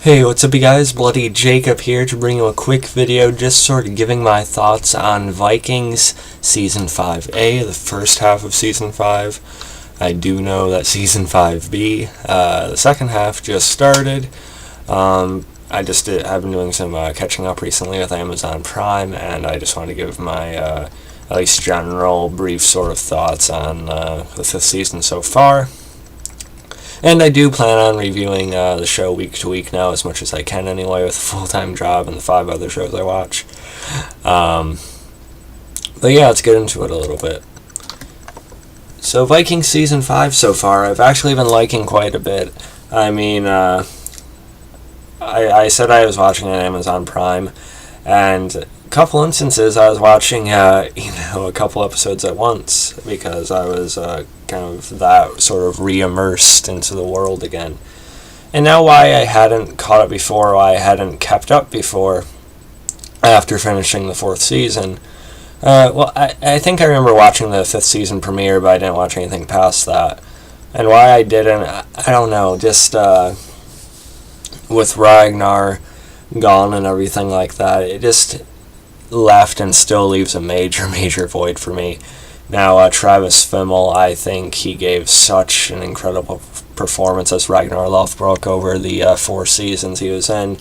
Hey, what's up you guys? Bloody Jacob here to bring you a quick video just sort of giving my thoughts on Vikings Season 5A, the first half of Season 5. I do know that Season 5B, the second half, just started. I've been doing some catching up recently with Amazon Prime, and I just wanted to give my at least general, brief sort of thoughts on the fifth season so far. And I do plan on reviewing the show week to week now, as much as I can anyway, with a full-time job and the 5 other shows I watch. But yeah, let's get into it a little bit. So Vikings Season 5 so far, I've actually been liking quite a bit. I mean, I said I was watching on Amazon Prime, and a couple instances I was watching, a couple episodes at once, because I was kind of that sort of re-immersed into the world again. And now why I hadn't caught up before, why I hadn't kept up before after finishing the 4th season. I think I remember watching the 5th season premiere, but I didn't watch anything past that. And why I didn't, I don't know, just with Ragnar gone and everything like that, it just left and still leaves a major void for me. Now, Travis Fimmel, I think he gave such an incredible performance as Ragnar Lothbrok over the 4 seasons he was in.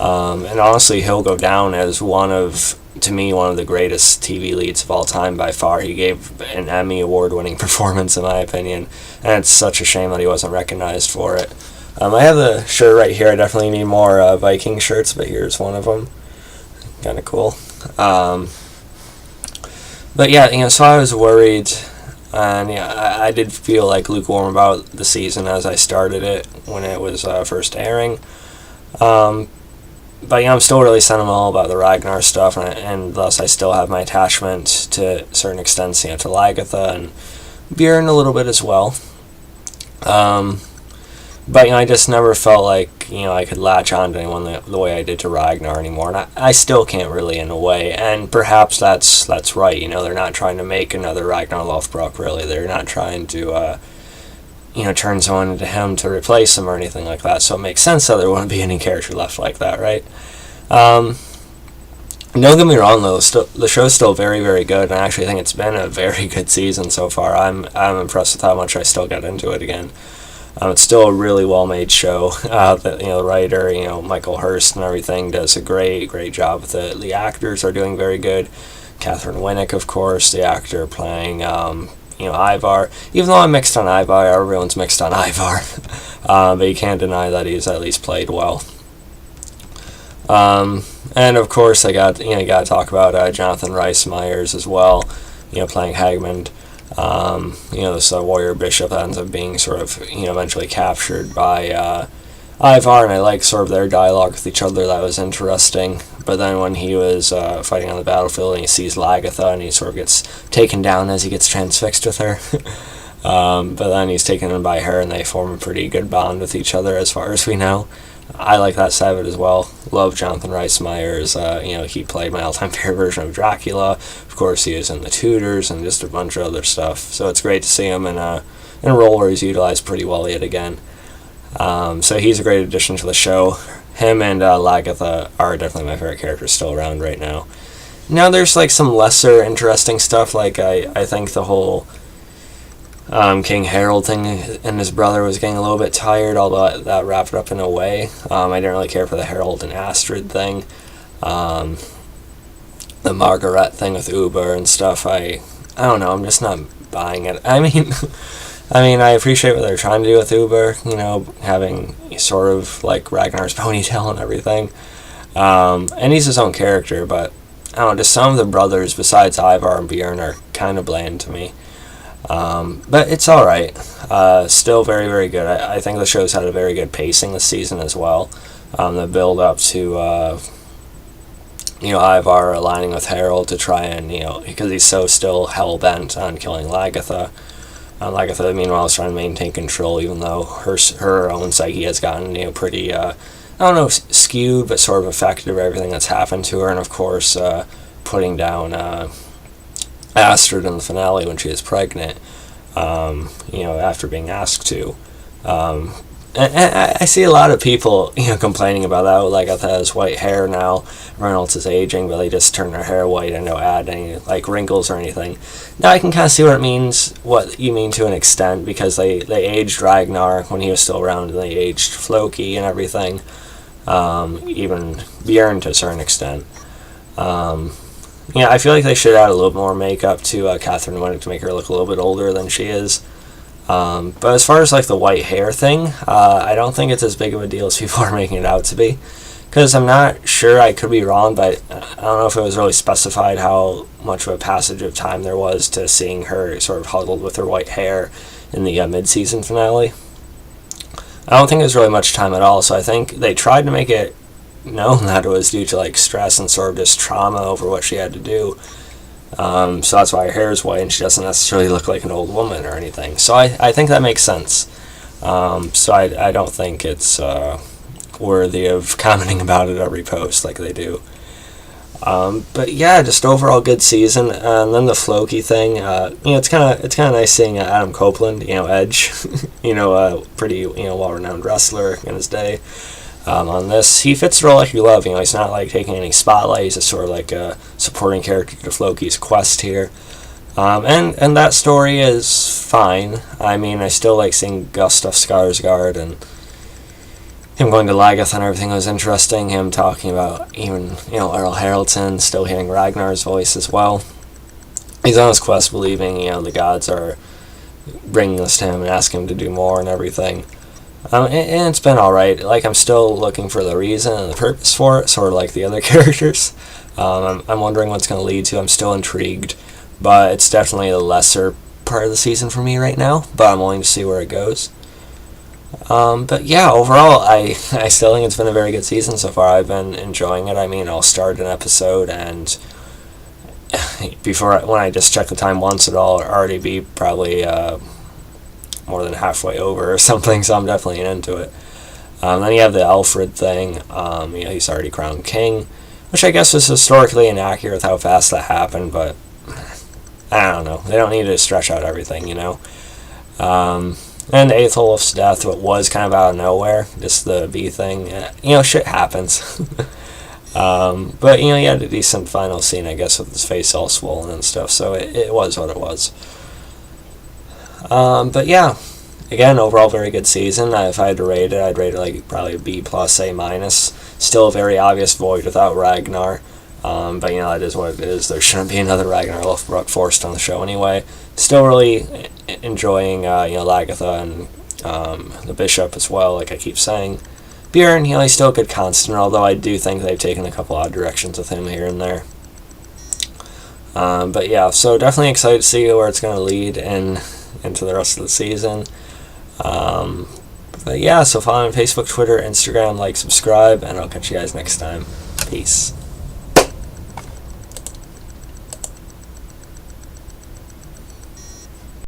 And honestly, he'll go down as one of the greatest TV leads of all time by far. He gave an Emmy award-winning performance, in my opinion, and it's such a shame that he wasn't recognized for it. I have the shirt right here. I definitely need more Viking shirts, but here's one of them. Kind of cool. But yeah, so I was worried, and I did feel like lukewarm about the season as I started it when it was first airing. But I'm still really sentimental about the Ragnar stuff, and thus I still have my attachment to a certain extent, to Lagertha and Bjorn a little bit as well. But I just never felt like I could latch on to anyone the way I did to Ragnar anymore, and I still can't really, in a way. And perhaps that's right. They're not trying to make another Ragnar Lothbrok. Really, they're not trying to turn someone into him to replace him or anything like that. So it makes sense that there wouldn't be any character left like that, right? Don't get me wrong though. The show's still very, very good, and I actually think it's been a very good season so far. I'm impressed with how much I still get into it again. It's still a really well-made show. The writer, Michael Hurst and everything, does a great job with it. The actors are doing very good. Catherine Winnick, of course, the actor playing, Ivar. Even though I'm mixed on Ivar, everyone's mixed on Ivar. But you can't deny that he's at least played well. And of course, you got to talk about Jonathan Rhys Meyers as well. Playing Hagmund. This warrior bishop that ends up being sort of, eventually captured by Ivar, and I like sort of their dialogue with each other. That was interesting. But then when he was fighting on the battlefield and he sees Lagertha, and he sort of gets taken down as he gets transfixed with her. But then he's taken in by her, and they form a pretty good bond with each other as far as we know. I like that side of it as well. Love Jonathan Rhys Meyers. He played my all-time favorite version of Dracula. Of course, he was in The Tudors and just a bunch of other stuff. So it's great to see him in a role where he's utilized pretty well yet again. So he's a great addition to the show. Him and Lagertha are definitely my favorite characters still around right now. Now there's some lesser interesting stuff. I think the whole King Harold thing and his brother was getting a little bit tired, although that wrapped up in a way. I didn't really care for the Harold and Astrid thing. The Margaret thing with Uber and stuff, I don't know, I'm just not buying it. I mean, I appreciate what they're trying to do with Uber, having sort of like Ragnar's ponytail and everything. And he's his own character, but I don't know, just some of the brothers besides Ivar and Bjorn are kind of bland to me. But it's alright. Still very, very good. I think the show's had a very good pacing this season as well. The build up to, Ivar aligning with Harold to try and, because he's so still hell-bent on killing Lagertha. Lagertha, meanwhile, is trying to maintain control, even though her own psyche has gotten, pretty, skewed, but sort of affected by everything that's happened to her. And, of course, putting down, Astrid in the finale when she is pregnant, after being asked to. I see a lot of people, complaining about that. Lagatha has white hair now. Reynolds is aging, but they just turn their hair white and don't add any like wrinkles or anything. Now I can kind of see what you mean to an extent, because they aged Ragnar when he was still around, and they aged Floki and everything. Even Bjorn to a certain extent. I feel like they should add a little more makeup to Catherine Winnick to make her look a little bit older than she is. But as far as like the white hair thing, I don't think it's as big of a deal as people are making it out to be. Because I'm not sure, I could be wrong, but I don't know if it was really specified how much of a passage of time there was to seeing her sort of huddled with her white hair in the mid-season finale. I don't think it was really much time at all, so I think they tried to make it known that it was due to like stress and sort of just trauma over what she had to do. So that's why her hair is white and she doesn't necessarily look like an old woman or anything. So I think that makes sense. So I don't think it's worthy of commenting about it every post like they do. But yeah, just overall good season. And then the Floki thing, it's kind of nice seeing Adam Copeland, Edge, pretty well-renowned wrestler in his day. On this, he fits the role like you love. He's not like taking any spotlight. He's just sort of like a supporting character to Floki's quest here. And that story is fine. I mean, I still like seeing Gustaf Skarsgård, and him going to Lagatha and everything was interesting. Him talking about even, Earl Haraldson, still hearing Ragnar's voice as well. He's on his quest, believing, the gods are bringing this to him and asking him to do more and everything. And it's been alright. Like, I'm still looking for the reason and the purpose for it, sort of like the other characters. I'm wondering what's going to lead to. I'm still intrigued, but it's definitely a lesser part of the season for me right now, but I'm willing to see where it goes. But yeah, overall, I still think it's been a very good season so far. I've been enjoying it. I mean, I'll start an episode, and when I just check the time once, it'll already be probably more than halfway over or something, so I'm definitely into it. Then you have the Alfred thing. He's already crowned king, which I guess is historically inaccurate with how fast that happened, but I don't know. They don't need to stretch out everything, And Aethelwulf's death, what was kind of out of nowhere, just the bee thing. Shit happens. But, he had a decent final scene, I guess, with his face all swollen and stuff, so it was what it was. But yeah, again, overall very good season. If I had to rate it, I'd rate it like probably a B+, A-. Still a very obvious void without Ragnar. But that is what it is. There shouldn't be another Ragnar Lothbrok forced on the show anyway. Still really enjoying Lagatha and the Bishop as well, like I keep saying. Bjorn, he's still a good constant, although I do think they've taken a couple odd directions with him here and there. But yeah, so definitely excited to see where it's going to lead into the rest of the season. But yeah, so follow me on Facebook, Twitter, Instagram, like, subscribe, and I'll catch you guys next time. Peace.